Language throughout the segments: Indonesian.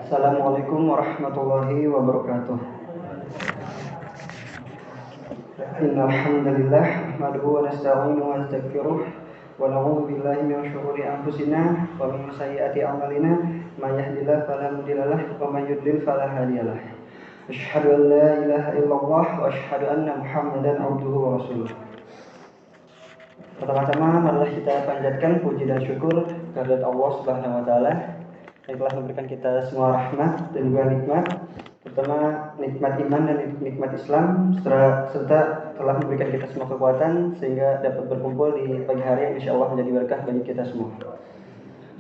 Assalamualaikum warahmatullahi wabarakatuh. Innal hamdalillah nahmaduhu wa nasta'inuhu wa nastaghfiruh wa na'udzu billahi min shururi anfusina wa min sayyiati a'malina may yahdihillahu fala mudilla lahu wa may yudlil fala hadiyalah. Asyhadu an la ilaha illallah wa asyhadu anna Muhammadan abduhu wa rasuluh. Pertama-tama marilah kita panjatkan puji dan syukur kehadirat Allah Subhanahu wa taala yang telah memberikan kita semua rahmat dan juga nikmat, terutama nikmat iman dan nikmat Islam, serta telah memberikan kita semua kekuatan sehingga dapat berkumpul di pagi hari yang insyaallah menjadi berkah bagi kita semua.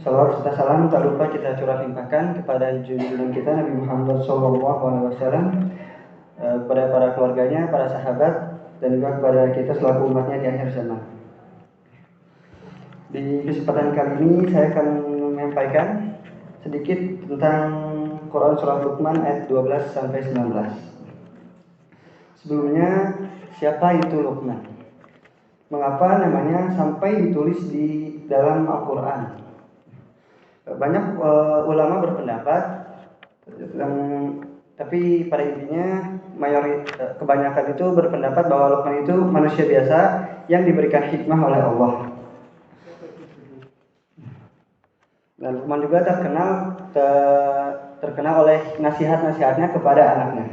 Salawat serta salam tak lupa kita curah limpahkan kepada junjungan kita Nabi Muhammad SAW, kepada para keluarganya, para sahabat, dan juga kepada kita selaku umatnya di akhir zaman. Di kesempatan kali ini saya akan menyampaikan sedikit tentang Quran Surah Luqman ayat 12 sampai 19. Sebelumnya, siapa itu Luqman? Mengapa namanya sampai ditulis di dalam Al-Quran? Banyak ulama berpendapat, tapi pada intinya kebanyakan itu berpendapat bahwa Luqman itu manusia biasa yang diberikan hikmah oleh Allah. Dan Luqman juga terkenal oleh nasihat-nasihatnya kepada anaknya.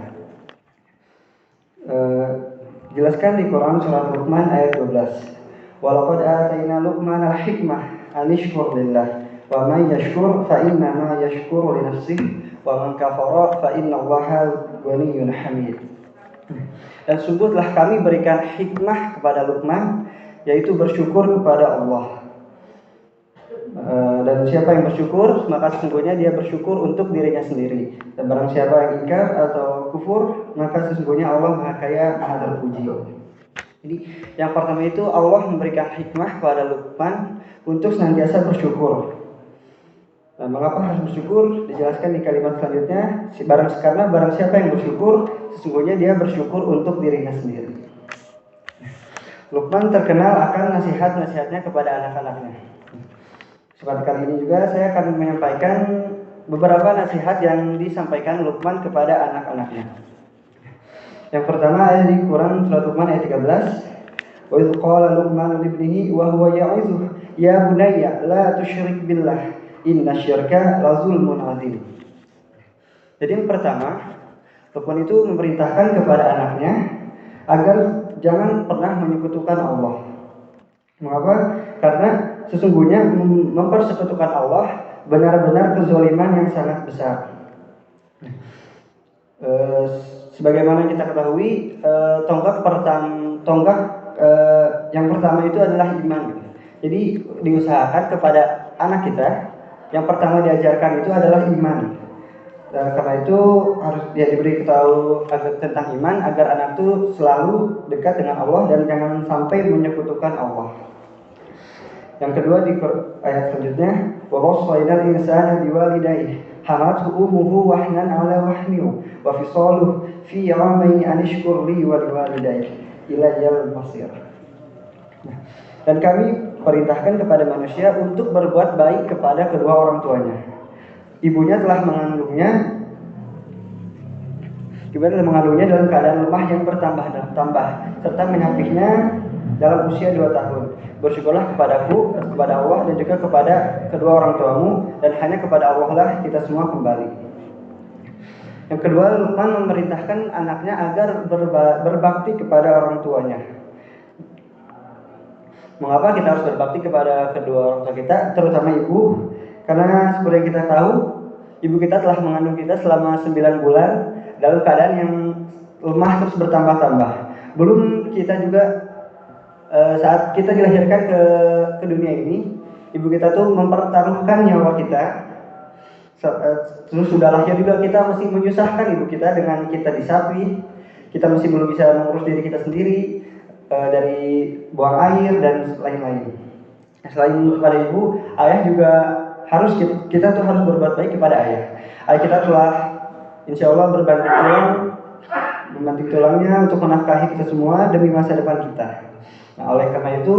Jelaskan di Quran surat Luqman ayat 12. Walaqad atayna Luqman al-hikmah an yashkur lillah wa man yashkur fa inna ma yashkuru li nafsihi wa man kafara fa inna Allaha ghaniyyun hamid. Dan sungguh telah kami berikan hikmah kepada Luqman, yaitu bersyukur kepada Allah. Dan siapa yang bersyukur, maka sesungguhnya dia bersyukur untuk dirinya sendiri. Dan barang siapa yang ingkar atau kufur, maka sesungguhnya Allah Maha Kaya, Maha Terpuji. Jadi yang pertama itu Allah memberikan hikmah kepada Luqman untuk senantiasa bersyukur. Nah, mengapa harus bersyukur? Dijelaskan di kalimat selanjutnya. Karena barang siapa yang bersyukur, sesungguhnya dia bersyukur untuk dirinya sendiri. Luqman terkenal akan nasihat-nasihatnya kepada anak-anaknya. Seperti kali ini juga saya akan menyampaikan beberapa nasihat yang disampaikan Luqman kepada anak-anaknya. Yang pertama ada di Quran surat Luqman ayat 13. Wa idz qala Luqman li ibnihi wa huwa ya'izuhu ya bunayya la tusyrik billah innasyirka la zulmun 'adzim. Jadi yang pertama, Luqman itu memerintahkan kepada anaknya agar jangan pernah menyekutukan Allah. Mengapa? Karena sesungguhnya mempersekutukan Allah benar-benar kezaliman yang sangat besar. Sebagaimana kita ketahui, yang pertama itu adalah iman. Jadi diusahakan kepada anak kita yang pertama diajarkan itu adalah iman. Karena itu harus dia diberi tahu tentang iman agar anak itu selalu dekat dengan Allah dan jangan sampai menyekutukan Allah. Yang kedua di ayat selanjutnya, wa wassaynal insana biwalidayhi hamathu ummuhu wahnan 'ala wahnin wa fisaluhu fi 'amayn an ishkur li wa liwalidayka ilayyal masir. Dan kami perintahkan kepada manusia untuk berbuat baik kepada kedua orang tuanya. Ibunya telah mengandungnya dalam keadaan lemah yang bertambah serta menyapihnya dalam usia 2 tahun. Bersyukurlah kepadaku, kepada Allah dan juga kepada kedua orang tuamu, dan hanya kepada Allah lah kita semua kembali. Yang kedua, Luqman memerintahkan anaknya agar berbakti kepada orang tuanya. Mengapa kita harus berbakti kepada kedua orang tua kita, terutama ibu? Karena seperti yang kita tahu, ibu kita telah mengandung kita selama 9 bulan dalam keadaan yang lemah terus bertambah-tambah. Belum kita juga saat kita dilahirkan ke dunia ini, ibu kita tuh mempertaruhkan nyawa kita. Terus sudah lahir juga kita masih menyusahkan ibu kita dengan kita disapi. Kita masih belum bisa mengurus diri kita sendiri, dari buang air dan lain-lain. Selain kepada ibu, ayah juga harus kita tuh harus berbuat baik kepada ayah. Ayah kita telah insya Allah membanting tulangnya untuk menafkahi kita semua demi masa depan kita. Nah, oleh karena itu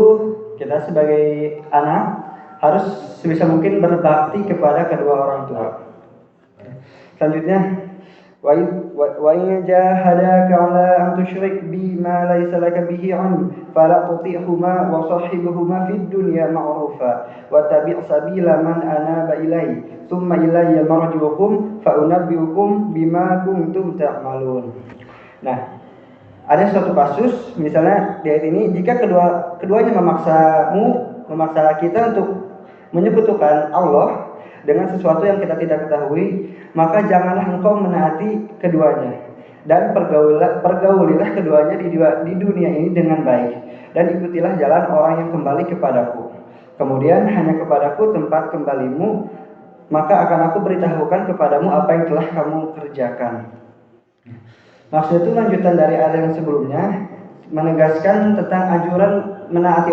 kita sebagai anak harus sebisa mungkin berbakti kepada kedua orang tua. Selanjutnya, wa in jahadaka 'ala an tusyrik bi ma laysa laka bihi 'ilm fala tuti'huma wa sahibhuma fid dunya ma'rufa wa tabi' sabila man anaba ilai thumma ilayya marji'ukum fa unabbi'ukum bima kuntum ta'malun. Nah, ada suatu kasus misalnya di ayat ini, jika keduanya memaksa kita untuk menyekutukan Allah dengan sesuatu yang kita tidak ketahui, maka janganlah engkau menaati keduanya dan pergaulilah keduanya di dunia ini dengan baik, dan ikutilah jalan orang yang kembali kepadaku. Kemudian hanya kepadaku tempat kembalimu, maka akan aku beritahukan kepadamu apa yang telah kamu kerjakan. Maksud itu lanjutan dari ayat yang sebelumnya, menegaskan tentang anjuran menaati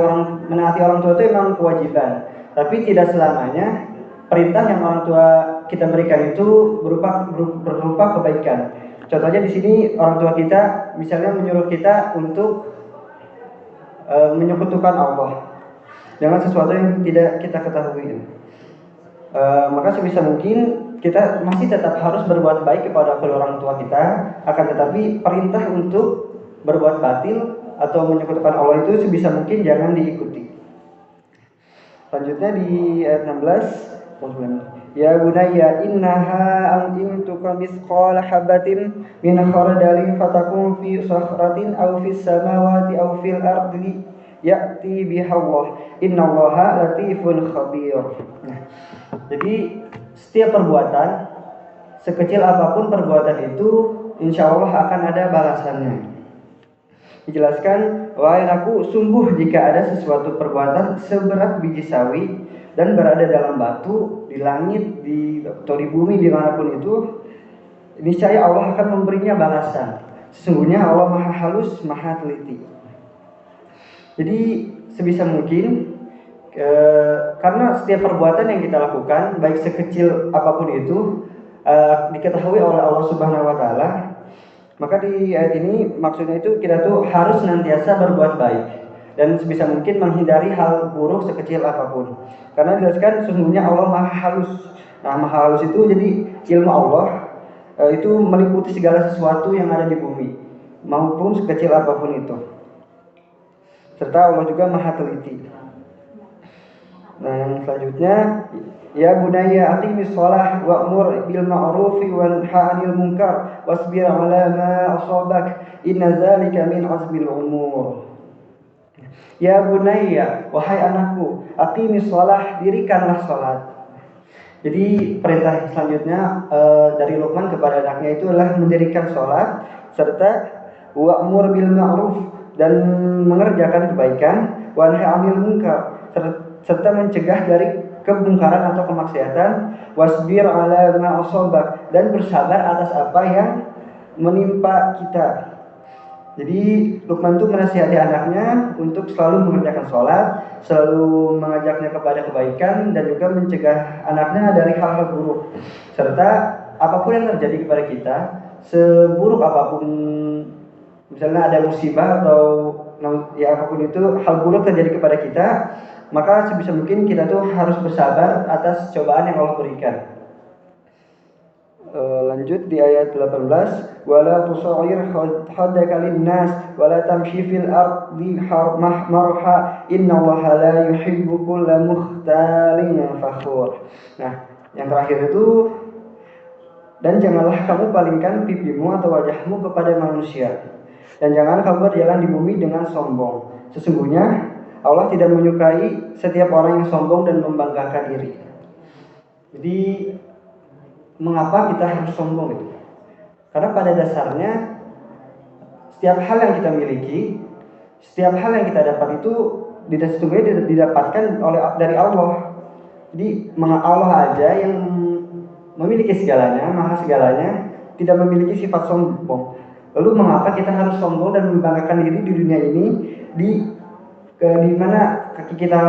orang tua itu memang kewajiban, tapi tidak selamanya perintah yang orang tua kita berikan itu berupa kebaikan. Contohnya di sini orang tua kita misalnya menyuruh kita untuk menyekutukan Allah dengan sesuatu yang tidak kita ketahui. Maka sebisa mungkin kita masih tetap harus berbuat baik kepada kedua orang tua kita, akan tetapi perintah untuk berbuat batil atau menyekutukan Allah itu sebisa mungkin jangan diikuti. Selanjutnya di ayat 16, ya bunayya innaha in tuqa misqala habatin min khardalin fatakun fi sakhratin aw fis samawati aw fil ardi ya'ti biha Allah innallaha latifun khabir. Nah, jadi setiap perbuatan, sekecil apapun perbuatan itu, insya Allah akan ada balasannya. Dijelaskan, wahai aku, sungguh jika ada sesuatu perbuatan seberat biji sawi dan berada dalam batu, di langit, atau di bumi, dimanapun itu, niscaya Allah akan memberinya balasan. Sesungguhnya Allah maha halus, maha teliti. Jadi sebisa mungkin, karena setiap perbuatan yang kita lakukan, baik sekecil apapun itu, diketahui oleh Allah Subhanahu Wa Taala, maka di ayat ini maksudnya itu kita tuh harus senantiasa berbuat baik dan sebisa mungkin menghindari hal buruk sekecil apapun. Karena dijelaskan sesungguhnya Allah maha halus. Nah, maha halus itu jadi ilmu Allah itu meliputi segala sesuatu yang ada di bumi maupun sekecil apapun itu. Serta Allah juga maha teliti. Nah, yang selanjutnya, ya bunayya aqimis shalah wa'mur bil ma'rufi wanha 'anil munkar wasbir 'ala ma asabak inna dzalika min 'azmil umur. Ya bunayya, wahai anakku, aqimis shalah, dirikanlah salat. Jadi perintah selanjutnya dari Luqman kepada anaknya itu adalah mendirikan salat serta wa'mur bil ma'ruf, dan mengerjakan kebaikan, wanha 'anil munkar, serta mencegah dari kemungkaran atau kemaksiatan, wasbir 'ala ma asabak, dan bersabar atas apa yang menimpa kita. Jadi Luqman itu menasihati anaknya untuk selalu mengerjakan sholat, selalu mengajaknya kepada kebaikan, dan juga mencegah anaknya dari hal-hal buruk. Serta apapun yang terjadi kepada kita, seburuk apapun, misalnya ada musibah atau ya apapun itu, hal buruk terjadi kepada kita, maka sebisa mungkin kita tuh harus bersabar atas cobaan yang Allah berikan. Lanjut di ayat 18, wala tusa'ir haddaka lin-nas wala tamshi fil ardi marha innallaha la yuhibbu kulla mukhtalin fakhur. Nah, yang terakhir itu, dan janganlah kamu palingkan pipimu atau wajahmu kepada manusia, dan jangan kamu berjalan di bumi dengan sombong. Sesungguhnya Allah tidak menyukai setiap orang yang sombong dan membanggakan diri. Jadi mengapa kita harus sombong itu? Karena pada dasarnya setiap hal yang kita miliki, setiap hal yang kita dapat itu sesungguhnya didapatkan dari Allah. Jadi Allah aja yang memiliki segalanya, maha segalanya, tidak memiliki sifat sombong. Lalu mengapa kita harus sombong dan membanggakan diri di dunia ini, di mana kaki kita,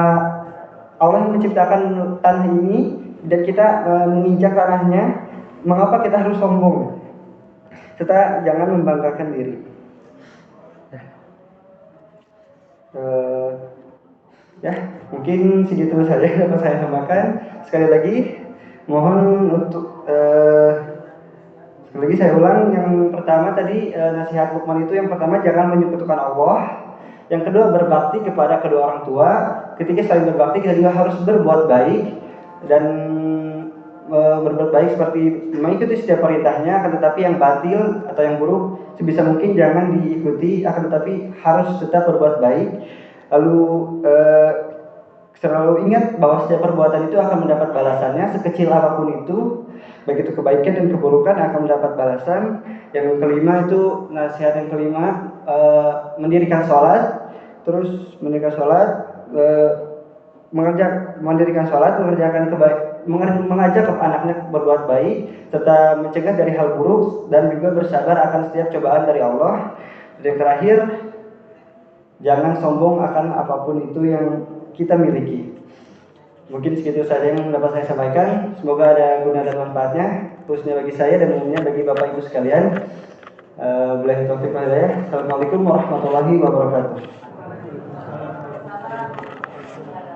Allah yang menciptakan tanah ini dan kita menginjak tanahnya, mengapa kita harus sombong? Serta jangan membanggakan diri. Ya, mungkin segitu saja yang dapat saya sampaikan. Sekali lagi mohon untuk sekali lagi saya ulang, yang pertama tadi nasihat Luqman itu, yang pertama jangan menyekutukan Allah. Yang kedua berbakti kepada kedua orang tua. Ketiga selain berbakti kita juga harus berbuat baik, dan berbuat baik seperti mengikuti setiap perintahnya, akan tetapi yang batil atau yang buruk sebisa mungkin jangan diikuti, akan tetapi harus tetap berbuat baik. Lalu selalu ingat bahwa setiap perbuatan itu akan mendapat balasannya, sekecil apapun itu, baik itu kebaikan dan keburukan akan mendapat balasan. Yang kelima itu, nasihat yang kelima, mendirikan sholat, terus mendirikan sholat, mendirikan sholat, mengajak anaknya berbuat baik, serta mencegah dari hal buruk, dan juga bersabar akan setiap cobaan dari Allah. Dan yang terakhir, jangan sombong akan apapun itu yang kita miliki. Mungkin segitu saja yang dapat saya sampaikan. Semoga ada guna dan manfaatnya, khususnya bagi saya dan umumnya bagi Bapak Ibu sekalian. Assalamualaikum warahmatullahi wabarakatuh.